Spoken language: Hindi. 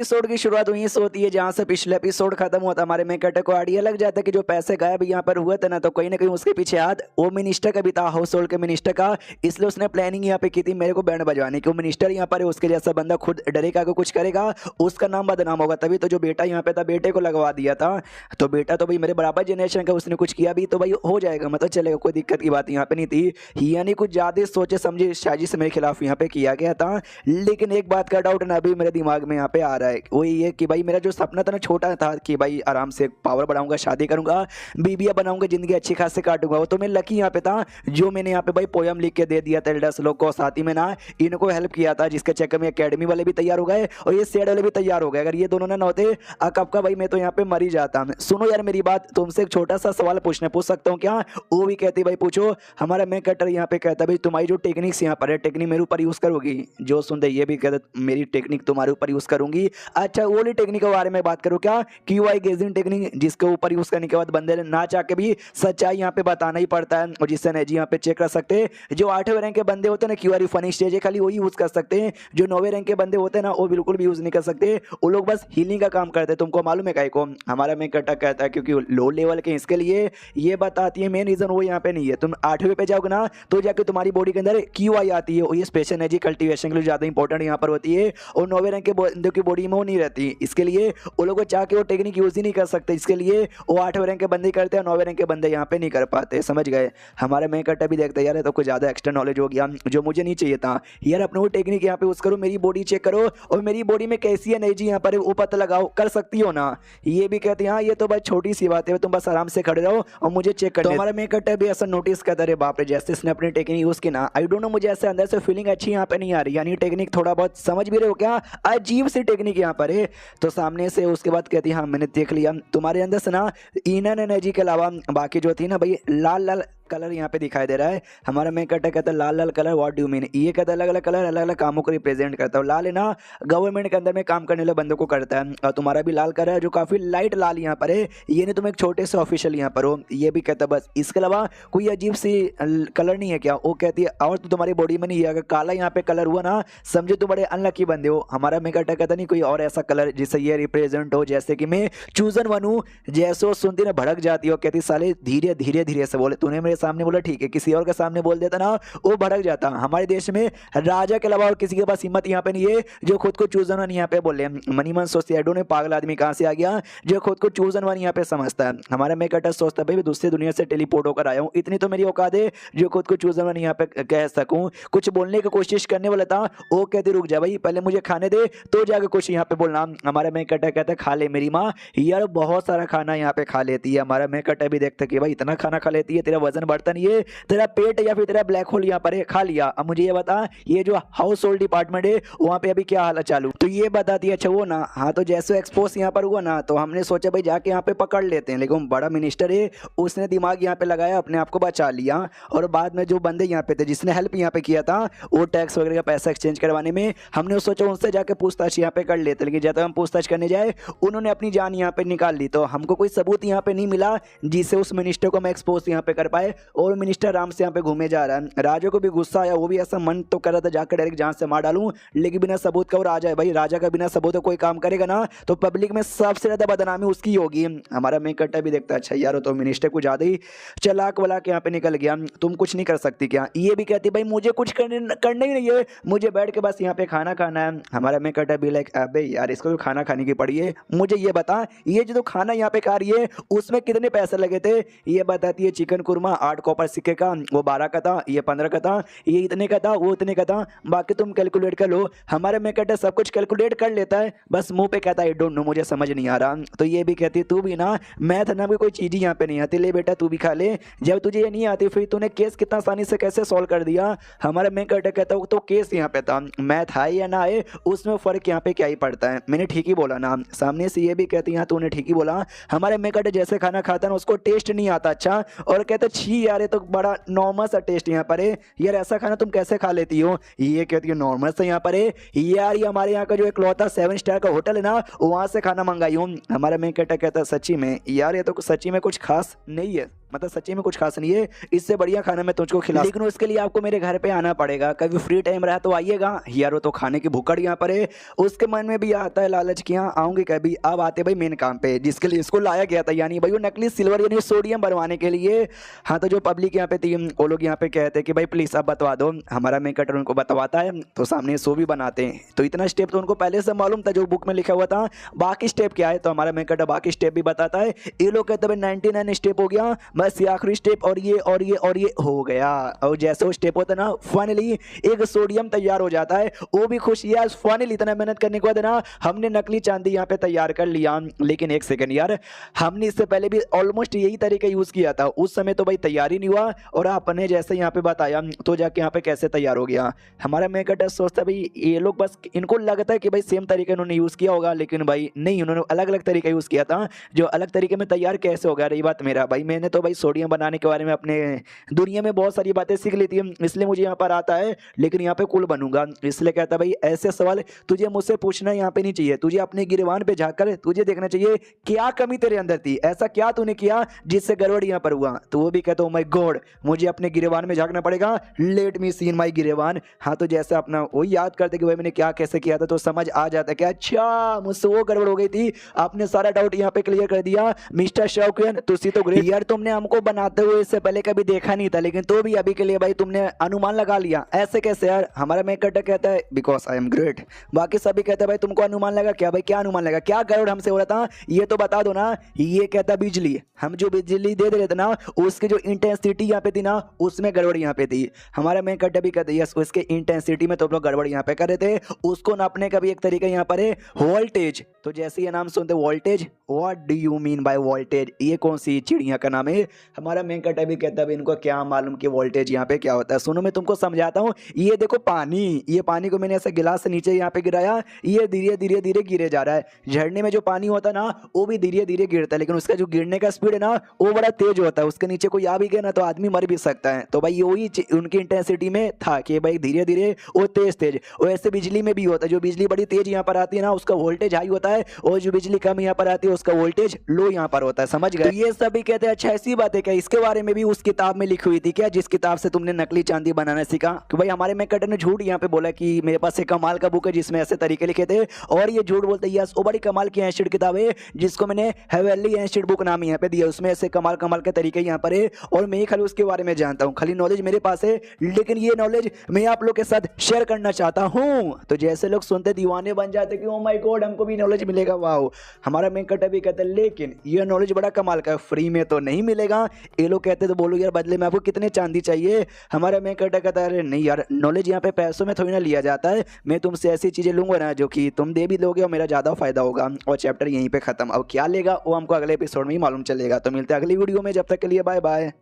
एपिसोड की शुरुआत वहीं से होती है जहां से पिछले एपिसोड खत्म हुआ था। हमारे मेन कैरेक्टर को आइडिया लग जाता है कि जो पैसे गायब यहाँ पर हुए थे ना, तो कहीं ना कहीं उसके पीछे हाथ वो मिनिस्टर का भी था, हाउस होल्ड के मिनिस्टर का। इसलिए उसने प्लानिंग यहाँ पे की थी मेरे को बैंड बजवाने की। वो मिनिस्टर यहाँ पर है, उसके जैसा बंदा खुद डरेगा को कुछ करेगा, उसका नाम बदनाम होगा। तभी तो जो बेटा यहाँ पे था, बेटे को लगवा दिया था। तो बेटा तो भाई मेरे बराबर जनरेशन का, उसने कुछ किया भी तो भाई हो जाएगा, मतलब चलेगा, कोई दिक्कत की बात यहाँ पे नहीं थी। यानी कुछ ज्यादा सोचे समझे साजिश मेरे खिलाफ यहाँ पे किया गया था। लेकिन एक बात का डाउट ना अभी मेरे दिमाग में यहाँ पे आ रहा है, वो ये कि भाई मेरा जो सपना था ना, छोटा था कि भाई आराम से पावर बढ़ाऊंगा, शादी करूंगा, बीबिया बनाऊंगा, जिंदगी अच्छी खासी काटूंगा। वो तो मैं लकी यहाँ पे था जो मैंने यहाँ पे भाई पोयम लिख के दे दिया था 10 लोग को, साथ ही में ना इनको हेल्प किया था, जिसके चक्कर में एकेडमी वाले भी तैयार हो गए और ये सेड वाले भी तैयार हो गए। अगर ये दोनों ना होते कब का भाई मैं तो यहाँ पे मर ही जाता। सुनो यार मेरी बात, तुमसे एक छोटा सा सवाल पूछ सकता हूँ क्या? वो भी कहती भाई पूछो। हमारा मैं कटर यहाँ पे कहता भाई तुम्हारी जो टेक्निक्स यहाँ पर है, टेक्निक मेरे ऊपर यूज करोगी? जो सुनते ये भी कहते मेरी टेक्निक तुम्हारे ऊपर यूज करूंगी। अच्छा वो वाली टेक्निक के बारे में बात करूं क्या? QI गेजिंग टेक्निक, जिसके ऊपर यूज करने के बाद बंदे ने ना चाह के भी सच्चाई यहाँ पे बताना ही पड़ता है, और जिससे नेजी यहाँ पे चेक कर सकते हैं। जो 8वें रैंक के बंदे होते हैं ना, QI फनी स्टेज है, खाली वही यूज कर सकते हैं। जो 9वें रैंक के बंदे होते हैं ना, वो बिल्कुल भी यूज नहीं कर सकते। वो लोग बस हीलिंग का काम करते हैं। तुमको मालूम है काहे को? हमारा मैं कटा कहता है क्योंकि लो लेवल के इसके लिए ये बताती है। मेन रीजन वो यहाँ पे नहीं है। तुम 8वें पे जाओगे ना तो जाके तुम्हारी बॉडी के अंदर QI आती है, और ये स्पेशल एनर्जी कल्टीवेशन के लिए ज्यादा इंपॉर्टेंट यहाँ पर होती है, और 9वें रैंक के बंदों की बॉडी में वो नहीं रहती। इसके लिए वो लोग चाह के वो टेक्निक यूज ही नहीं कर सकते। इसके लिए वो 8वें रैंक के बंदे करते हैं, 9वें रैंक के बंदे यहाँ पे नहीं कर पाते। समझ गए? हमारे मैं कट भी देखते यार, तो कुछ ज्यादा एक्स्ट्रा नॉलेज हो गया जो मुझे नहीं चाहिए था यार। अपने वो टेक्निक यहाँ पे यूज करो, मेरी बॉडी चेक करो, और मेरी बॉडी में कैसी एनर्जी यहाँ पर वो पता लगाओ। कर सकती हो ना? ये भी कहते हैं हाँ ये तो बस छोटी सी बात है, तुम बस आराम से खड़े रहो और मुझे चेक कर। तो हमारा मैं कट भी ऐसा नोटिस करता है, बाप रे जैसे इसने अपनी टेक्निक यूज की ना, आई डोंट नो, मुझे ऐसे अंदर से फीलिंग अच्छी यहाँ पे नहीं आ रही। यानी टेक्निक थोड़ा बहुत समझ भी रहे हो क्या? अजीब सी टेक्निक यहाँ पर है। तो सामने से उसके बाद कहती है हाँ मैंने देख लिया, तुम्हारे अंदर से ना इनर एनर्जी के अलावा बाकी जो थी ना भाई, लाल लाल कलर यहाँ पे दिखाई दे रहा है। हमारा मैं कहता है लाल लाल कलर व्हाट डू मीन? ये कहता है अलग अलग कलर अलग अलग कामों को रिप्रेजेंट करता है। लाल है ना गवर्नमेंट के अंदर में काम करने वाले बंदों को करता है, और तुम्हारा भी लाल कलर है जो काफी लाइट लाल यहाँ पर है। ये नहीं तुम एक छोटे से ऑफिशियल यहाँ पर हो, ये भी कहता है बस। इसके अलावा कोई अजीब सी कलर नहीं है क्या? वो कहती है और तो तुम्हारी बॉडी में नहीं है, अगर काला यहाँ पे कलर हुआ ना समझो तुम बड़े अनलकी बंदे हो। हमारा मैं कहता नहीं कोई और ऐसा कलर जिससे ये रिप्रेजेंट हो, जैसे कि मैं चूजन वन हूँ। जैसे वो सुनती ना भड़क जाती हो, कहती साले धीरे धीरे धीरे से बोले, तूने मेरे सामने बोला ठीक है, किसी और के सामने बोल देता ना वो भड़क जाता। हमारे देश में राजा के अलावा और किसी के पास हिम्मत यहाँ पे नहीं है जो खुद को चूजन वन यहाँ पे बोले। मनीमन सोचते ने पागल आदमी कहाँ से आ गया जो खुद को चूजन वन यहाँ पे समझता है। हमारा मैं कटर सोचता भाई दूसरी दुनिया से टेलीपोर्ट होकर आया हूँ, इतनी तो मेरी औकात है जो खुद को चूजन वन यहाँ पे कह सकूं। कुछ बोलने की कोशिश करने वाला था, वो कहती रुक जा भाई पहले मुझे खाने दे तो जाकर कुछ यहाँ पे बोलना। हमारा मैं कटर कहता खा ले मेरी माँ, यार बहुत सारा खाना यहाँ पे खा लेती है। हमारा मैं कटर भी देखता कि भाई इतना खाना खा लेती है, तेरा वजन बढ़ता नहीं है, तेरा पेट या फिर तेरा ब्लैक होल यहाँ पर है, खा लिया। अब मुझे ये बता ये जो हाउस होल्ड डिपार्टमेंट है वहाँ पे अभी क्या हालत चालू? तो ये बताती है अच्छा वो ना, हाँ तो जैसे एक्सपोज यहाँ पर हुआ ना तो हमने सोचा भाई जाके यहाँ पे पकड़ लेते हैं, लेकिन बड़ा मिनिस्टर है उसने दिमाग यहाँ पे लगाया, अपने आप को बचा लिया। और बाद में जो बंदे यहाँ पे थे जिसने हेल्प यहाँ पे किया था वो टैक्स वगैरह का पैसा एक्सचेंज करवाने में, हमने सोचा उनसे जाके पूछताछ यहाँ पे कर लेते, लेकिन जब हम पूछताछ करने जाए उन्होंने अपनी जान यहाँ पे निकाल ली। तो हमको कोई सबूत यहाँ पे नहीं मिला जिससे उस मिनिस्टर को हम एक्सपोज यहाँ पे कर पाए, और मिनिस्टर आराम से यहाँ पे घूमे जा रहा है। राजा को भी गुस्सा आया, वो भी ऐसा मन तो कर रहा था जाकर डायरेक्ट जान से मार डालूं, लेकिन बिना सबूत का वो राजा है भाई, राजा का बिना सबूत कोई काम करेगा ना तो पब्लिक में सबसे ज्यादा बदनामी उसकी होगी। हमारा मैं कट्टा भी देखता अच्छा यार तो मिनिस्टर को ज्यादा ही चलाक वाला के यहाँ पे निकल गया, तुम कुछ नहीं कर सकती क्या? ये भी कहती भाई मुझे कुछ करना ही नहीं है, मुझे बैठ के बस यहाँ पे खाना खाना है। हमारा मैं कट्टा भी लाइक अबे यार इसको तो खाना खाने की पड़ी है, मुझे ये बता ये जो खाना यहाँ पे खा रही है उसमें कितने पैसे लगे थे? ये बताती है चिकन कुरमा 8 कॉपर सिक्के का, वो 12 का था, ये 15 का था, ये इतने का था, वो इतने का था, बाकी तुम कैलकुलेट कर लो। हमारे में कहते सब कुछ कैलकुलेट कर लेता है, बस मुंह पे कहता है आई डोंट नो, मुझे समझ नहीं आ रहा। तो ये भी कहती है तू भी ना मैथ ना भी कोई चीज ही यहाँ पे नहीं आती, ले बेटा तू भी खा ले, जब तुझे ये नहीं आती फिर तूने केस कितना आसानी से कैसे सॉल्व कर दिया? हमारे में कहता हूँ तो केस यहाँ पे था, मैथ आए या ना आए उसमें फर्क यहाँ पे क्या ही पड़ता है, मैंने ठीक ही बोला ना। सामने से ये भी कहती है तूने ठीक ही बोला। हमारे में कहते जैसे खाना खाता ना उसको टेस्ट नहीं आता अच्छा, और कहते छी यार ये तो बड़ा नॉर्मल सा टेस्ट यहाँ पर है, यार ऐसा खाना तुम कैसे खा लेती हो? ये कहती है नॉर्मल सा यहाँ पर है यार, ये हमारे यहाँ का जो इकलौता 7 स्टार का होटल है ना वहां से खाना मंगाई हूँ। हमारा मैं कहता सच्ची में यार ये तो सच्ची में कुछ खास नहीं है। मतलब सच्ची में कुछ खास नहीं है, इससे बढ़िया खाना मैं तुझको खिला, लेकिन उसके लिए आपको मेरे घर पे आना पड़ेगा। कभी फ्री टाइम रहा तो आइएगा यार, वो तो खाने की भूखड़ यहाँ पर है। उसके मन में भी आता है लालच कि हाँ आऊँगी कभी। अब आते भाई मेन काम पे जिसके लिए इसको लाया गया था, यानी भाई वो नकली सिल्वर यानी सोडियम बनवाने के लिए। हाँ तो जो पब्लिक यहाँ पे थी वो लोग यहाँ पे कहते हैं कि भाई प्लीज़ आप बतवा दो। हमारा मेन कटर उनको बतवाता है तो सामने शो भी बनाते हैं। तो इतना स्टेप तो उनको पहले से मालूम था जो बुक में लिखा हुआ था। बाकी स्टेप क्या है तो हमारा मेन कटर बाकी स्टेप भी बताता है। ये लोग कहते हैं 99 स्टेप हो गया, बस ये आखिरी स्टेप और ये और ये और ये हो गया। और जैसे वो स्टेप होता है ना फाइनली एक सोडियम तैयार हो जाता है। वो भी खुश यार, फाइनली इतना मेहनत करने के बाद ना हमने नकली चांदी यहाँ पे तैयार कर लिया। लेकिन एक सेकंड यार, हमने इससे पहले भी ऑलमोस्ट यही तरीका यूज किया था, उस समय तो भाई तैयार ही नहीं हुआ। और आपने जैसे यहाँ पे बताया तो जाके यहाँ पे कैसे तैयार हो गया। हमारा मेकअप सोचता भाई ये लोग बस इनको लगता है कि भाई सेम तरीका इन्होंने यूज किया होगा, लेकिन भाई नहीं, उन्होंने अलग अलग तरीका यूज किया था। जो अलग तरीके में तैयार कैसे हो गया रही बात मेरा भाई, मैंने तो भाई सोडियम बनाने के बारे में अपने दुनिया में बहुत सारी बातें सीख ली थी, इसलिए मुझे यहाँ पर आता है। लेकिन यहाँ पे कुल बनूंगा, इसलिए कहता भाई ऐसे सवाल तुझे मुझसे पूछना यहाँ पे नहीं चाहिए। तुझे अपने गिरवान पे जाकर तुझे देखना चाहिए क्या कमी तेरे अंदर थी, ऐसा क्या तूने किया जिससे गड़बड़ यहाँ पर हुआ। तो वो भी कहता हूँ माय गॉड, मुझे अपने गिरवान में झांकना पड़ेगा, let me C in my गिरवान। हाँ तो जैसे अपना वो याद करते कि भाई मैंने क्या कैसे किया था, तो समझ आ जाता है कि अच्छा मुझसे वो गड़बड़ हो गई थी। आपने सारा डाउट यहाँ पे क्लियर कर दिया मिस्टर शौकियन, तुसी तो ग्रेट यार। तुमने हमको बनाते हुए इससे पहले कभी देखा नहीं था, लेकिन तो भी अभी के लिए भाई तुमने अनुमान लगा लिया, ऐसे कैसे यार। हमारा मेकअप कहता है बिकॉज आई एम ग्रेट। बाकी सभी कहते हैं भाई तुमको अनुमान लगा क्या भाई, क्या अनुमान लगा, क्या गड़बड़ हमसे हो रहा था ये तो बता दो ना। ये कहता बिजली, हम जो बिजली दे रहे थे ना उसकी जो इंटेंसिटी यहाँ पे थी ना उसमें गड़बड़ यहाँ पे थी। हमारा मेकअप भी कहते यस, उसके इंटेंसिटी में तो लोग गड़बड़ यहाँ पे कर रहे थे। उसको नापने का भी एक तरीका यहाँ पर है वोल्टेज। तो जैसे ये नाम सुनते voltage, what do you mean by voltage, ये कौन सी चिड़िया का नाम है। हमारा मेकअप भी कहता है इनको क्या मालूम कि वोल्टेज यहाँ पे क्या होता है। सुनो मैं तुमको समझाता हूँ। ये देखो पानी, ये पानी को मैंने ऐसे गिलास से नीचे यहाँ पे गिराया, ये धीरे धीरे धीरे गिरे जा रहा है। झरने में जो पानी होता है ना वो भी धीरे धीरे गिरता है, लेकिन उसका जो गिरने का स्पीड है ना वो बड़ा तेज होता है। उसके नीचे कोई आ भी गया ना तो आदमी मर भी सकता है। तो भाई वही उनकी इंटेंसिटी में था कि भाई धीरे धीरे वो तेज तेज। वैसे बिजली में भी होता है, जो बिजली बड़ी तेज यहाँ पर आती है ना उसका वोल्टेज हाई होता है, और जो बिजली कम यहाँ पर आती है उसका वोल्टेज लो यहाँ पर होता है, समझ गए। तो ये सभी कहते हैं अच्छा ऐसी बात है क्या, इसके बारे में भी उस किताब में लिखी हुई थी क्या जिस किताब से तुमने नकली चांदी बनाना सीखा। कि भाई हमारे मेकअप ने झूठ यहाँ पे बोला कि मेरे पास एक कमाल का बुक है जिसमें ऐसे तरीके लिखे थे, और ये झूठ बोलते यस वो बड़ी कमाल की एंशिएंट किताब है जिसको मैंने हेवेनली एंशिएंट बुक नाम यहाँ पे दिया, उसमें ऐसे कमाल कमाल के तरीके यहाँ पर है, और मैं ही खाली उसके बारे में जानता हूँ, खाली नॉलेज मेरे पास है, लेकिन ये नॉलेज मैं आप लोग के साथ शेयर करना चाहता हूँ। तो जैसे लोग सुनते दीवाने बन जाते कि ओ माय गॉड हमको भी नॉलेज मिलेगा, वाह। हमारा मेकअप भी कहता है लेकिन ये नॉलेज बड़ा कमाल का फ्री में तो नहीं मिलेगा। ये लोग कहते तो बोलो यार बदले में आपको कितने चांदी चाहिए। हमारा मेकअप कहता है अरे नहीं यार, नॉलेज यहाँ पे पैसों में थोड़ी ना लिया जाता है, मैं तुमसे ऐसी चीजें लूंगा ना जो कि तुम दे भी लोगे और मेरा ज्यादा फायदा होगा। और चैप्टर यहीं पे खत्म। अब क्या लेगा वो हमको अगले एपिसोड में ही मालूम चलेगा। तो मिलते हैं अगली वीडियो में, जब तक के लिए बाय बाय।